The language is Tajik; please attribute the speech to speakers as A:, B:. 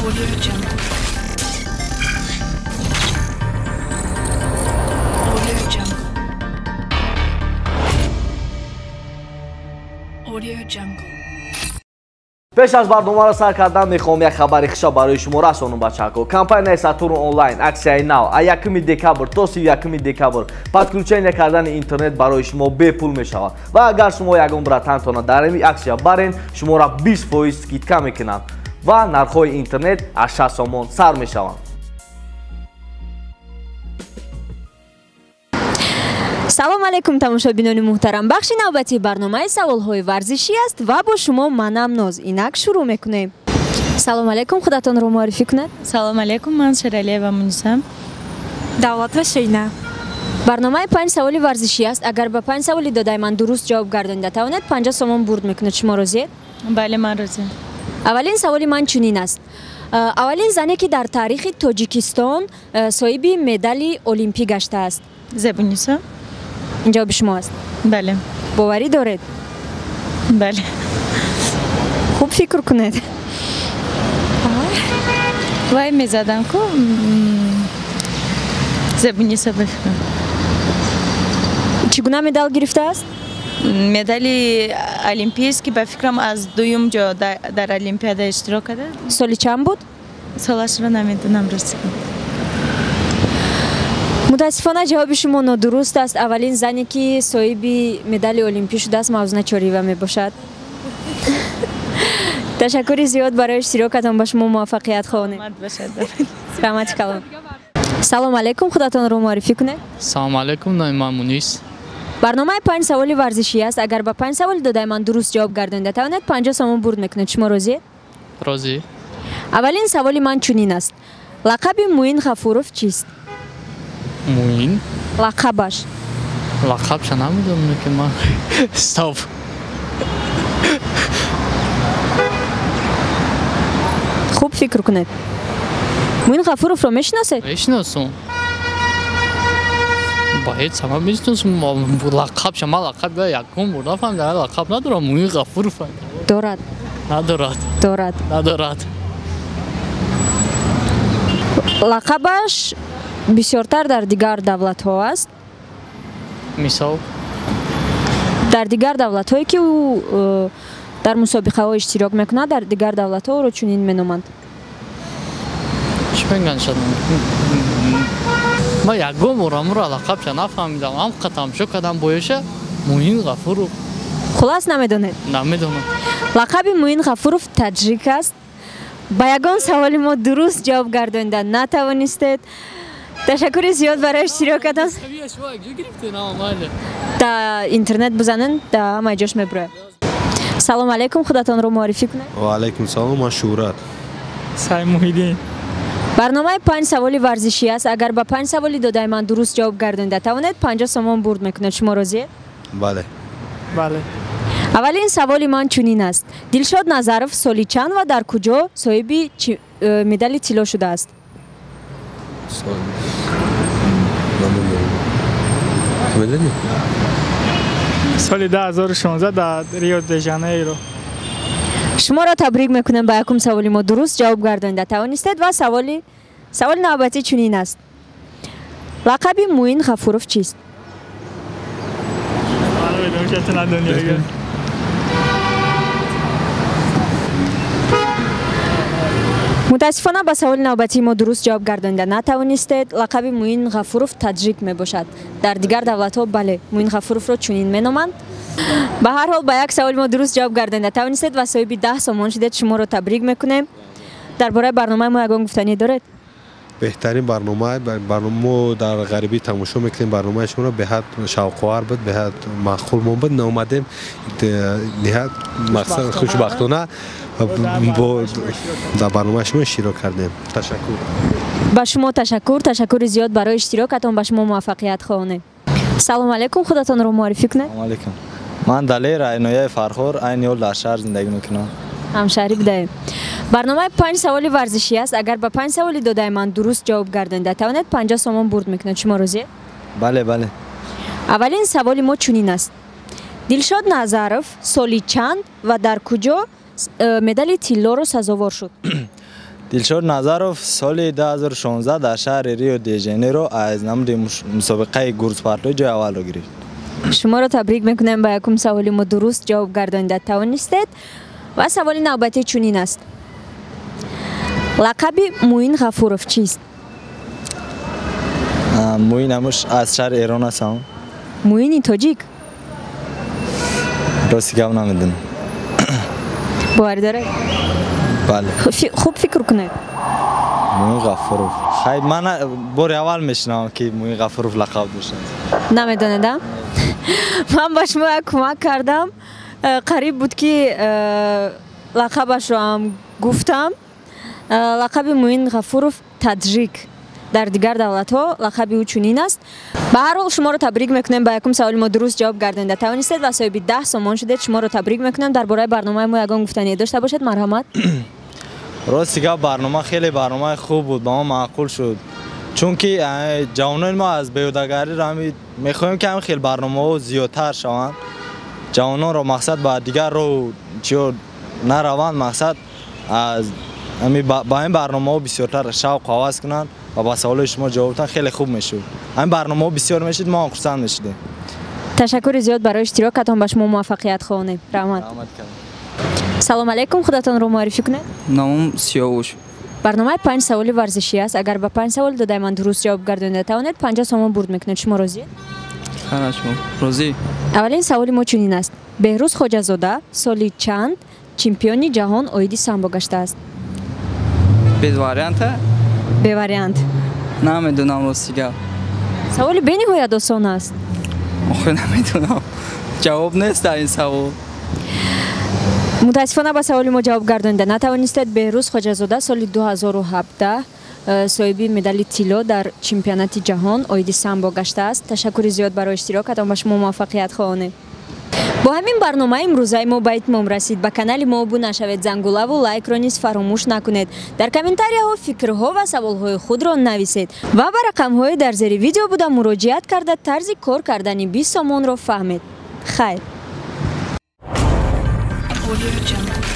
A: Audio Jungle. Audio Jungle. Audio Jungle.
B: پیش از برنامه را سر کردن میخوام یک خبر خوش برای شما رسانم بچه‌ها. کمپانی ساتورن آنلاین اکسیای نو 1 دکبر تا 31 دکبر подключение کردن اینترنت برای شما به پول میشود و اگر شما یگان براتانتون در این اکسیا برین شما را 20% скидка میکنند و نرخ‌های اینترنت از 60 سوم سر میشوند.
C: салом алейкум тамошобинони муҳтарам. бахши навбати барномаи саволҳои варзишӣ аст ва бо шумо манам Ноз. инак шурӯъ мекунем. салом алейкум, худатонро муаррифӣ кунед.
D: салом алейкум, ман Шералиева Мунисам.
E: давлат ва шейна.
C: барномаи 5 саволи варзишӣ аст. агар ба 5 саволи додаи ман дуруст ҷавоб гардонида тавонед 50 сомон бурд мекунед. шумо розиед?
D: бале, ман розиам.
C: аввалин саволи ман чунин аст. аввалин зане ки дар таърихи Тоҷикистон соҳиби медали олимпӣ гаштааст.
D: Зебуниса.
C: ин ҷавоби шумо аст.
D: бале.
C: боварӣ доред?
D: бале.
C: хуб фикр кунед.
D: вай мезадам ку Зебуниса бификрам.
C: чӣ гуна медал гирифтааст?
D: медали олимпийский ба фикрам аз дуюм ҷо дар олимпиада иштирок карда.
C: соли чанд буд?
D: солашро намедонам растикам.
C: мутаассифона ҷавоби шумо нодуруст аст. аввалин зане ки соҳиби медали олимпӣ шудааст Мавзуна Чориева мебошад. ташаккури зиёд барои иштирокатон. ба шумо муваффақият хоҳонем. раҳмати калон. салом алейкум, худатонро муаррифӣ кунед.
F: салом алейкум, номи ман Мунис.
C: барномаи 5 саволи варзишӣ аст. агар ба 5 саволи додаи ман дуруст ҷавоб гардонида тавонед 50 сомон бурд мекунед. шумо розиед?
F: розӣ.
C: аввалин саволи ман чунин аст. лақаби Муин Ғафуров чист?
F: Муин?
C: лақабаш.
F: лақабша намедонам ки ман. стоп.
C: хуб фикр кунед. Муин Ғафуровро мешиносед?
F: мешиносам. ба ҳеҷ сабаб мешиносам. лақабша ман лақаб ягон бор нафаҳмидам. лақаб надорам. Муин Ғафуров
C: дорад.
F: надорад.
C: дорад.
F: надорад.
C: лақабаш бисёртар дар дигар давлатҳо аст.
F: мисол?
C: дар дигар давлатҳое ки ӯ дар мусобиқаҳо иштирок мекунад, дар дигар давлатҳо ӯро чунин меноманд.
F: чӣ мегӯянд шуд? ман ягон бор амро лақабша нафаҳмидам. ҳам тамошо кардам боёша Муин Ғафуров.
C: хулас намедонед?
F: намедонам.
C: лақаби Муин Ғафуров таҷик аст. ба ягон саволи мо дуруст ҷавоб гардонида натавонистед. ташаккури зиёд барои иштирокатон. да интернет бизанен, да ҳамаи ҷош меброяд. салом алейкум, худатонро муаррифӣ кунед.
G: ва алейкум салом, ман Шӯҳрат.
F: Саймуҳиддин.
C: барномаи 5 саволи варзишӣ аст. агар ба 5 саволи додаи ман дуруст ҷавоб гардонида тавонед 50 сомон бурд мекунед. шумо розиед?
G: бале.
F: бале.
C: аввалин саволи ман чунин аст. Дилшод Назаров соли чанд ва дар куҷо соҳиби медали тилло шудааст?
H: соли 2016 дар Рио де Жанейро.
C: шуморо табрик мекунем. ба якум саволи мо дуруст ҷавоб гардонида тавонистед ва саволи навбатӣ чунин аст. лақаби Муин Ғафуров чист? мутаассифона ба саволи навбатии мо дуруст ҷавоб гардонида натавонистед. лақаби Муин Ғафуров таҷик мебошад. дар дигар давлатҳо бале Муин Ғафуровро чунин меноманд. ба ҳар ҳол ба як саволи мо дуруст ҷавоб гардонида тавонистед ва соҳиби 10 сомон шудед. шуморо табрик мекунем. дар бораи барномаи мо ягон гуфтанӣ доред?
G: беҳтарин барнома дар ғарибӣ тамошо мекунем. барномаи шуморо беҳад шавқовар буд, беҳад маъқулмон буд. омадем ниҳоят мақсад хушбахтона дар барномаи шумо иштирок кардем. ташаккур.
C: ба шумо ташаккури зиёд барои иштирокатон. ба шумо муваффақият хоҳонем. салом алейкум, худатонро муаррифӣ кунед.
I: салом алейкум, ман Далер Айнояи Фархор айни ҳол дар шаҳр зиндагӣ мекунам.
C: ҳамшаҳрӣ бидаем. барномаи 5 саволи варзишӣ аст. агар ба 5 саволи додаи ман дуруст ҷавоб гардонида тавонед 50 сомон бурд мекунед. шумо розиед?
I: бале. бале.
C: аввалин саволи мо чунин аст. Дилшод Назаров соли чанд ва дар куҷо медали тиллоро сазовор шуд?
I: دلشاد نظرов سال 2016 در شهر ریو دی ژانیرو از نماد مسابقه گورسپارتو جای اول را گرفت.
C: شما را تبریک میکنم به یکم سوال ما درست جواب گردانیده توانستید و سوال نوبتی چنین است. لقب موین غفورов چیست؟
I: موین همش از شهر ایران هستم.
C: موین تاجیک؟
I: راستی گم نمیدونم.
C: باور داره؟
I: بله.
C: خوب فکر کنید.
I: موین غفورov. خیلی من بار اول میشنم که موین غفورov لقب داشته.
C: نمیدونم. من با شما کمک کردم. قریب بود که لقبش رو هم گفتم. لقب موین غفورov تاجیک. در دیگر دولت ها لقب او چنین است. به هر حال شما رو تبریک میکنم به یکم سوال ما درست جواب گردانیده توانستید و صاحب 10 سامان شدید. شما رو تبریک میکنم. درباره برنامه ما یگان گفتنی داشته باشید مرحمت.
I: راستی که برنامه خیلی برنامه خوب بود با ما معقول شد چون که جوانان ما از بیهودگری را میخوایم که خیلی برنامه زیادتر شوند جوانان را مقصد با دیگر رو چیو نروند مقصد از با این برنامه بسیارتر شوق آواز کنند و با سوال شما جوابتان خیلی خوب میشد. این برنامه بسیار میشد ما خرسند میشدیم.
C: تشکر زیاد برای اشتراکتان. به شما موفقیت خواهیم. رحمت. سلام علیکم. خودتان رو معرفی کنید.
J: نامم سیاوش.
C: برنامه 5 سوال ورزشی است. اگر به 5 سوال داده من درست جواب گردانیده توانید 50 سوم برد میکنید. شما راضی؟
J: خیلی راضی.
C: اولین سوال ما چنین است. بهروز خواجه‌زاده سالی چند چمپیون جهان اویدی سامبو گشته است؟
J: به واریانت؟
C: به واریانت.
J: نمیدونم راستیگه.
C: سوال به نهایت آسان است.
J: آخه نمیدونم. جواب نیست در این سوال.
C: متاسفانه با سوال ما جواب گردانیده نتوانستید. بهروز خواجه‌زاده سال 2017 صاحب مدال طلا در چمپیونات جهان اویدی سامبو گشته است. تشکر زیاد برای اشتراکتان. به شما موفقیت خواهیم. با همین برنامه امروزه ما به اتمام رسید. به کانال ما ابونه شوید، زنگوله و لایک را نیز فراموش نکنید. در کامنتاری ها فکرها و سوال های خود را نویسید و به رقم های در زیر ویدیو بوده مراجعت کرده طرز کار کردن 20 سامان را فهمید. خیر.
A: Audio Jungle.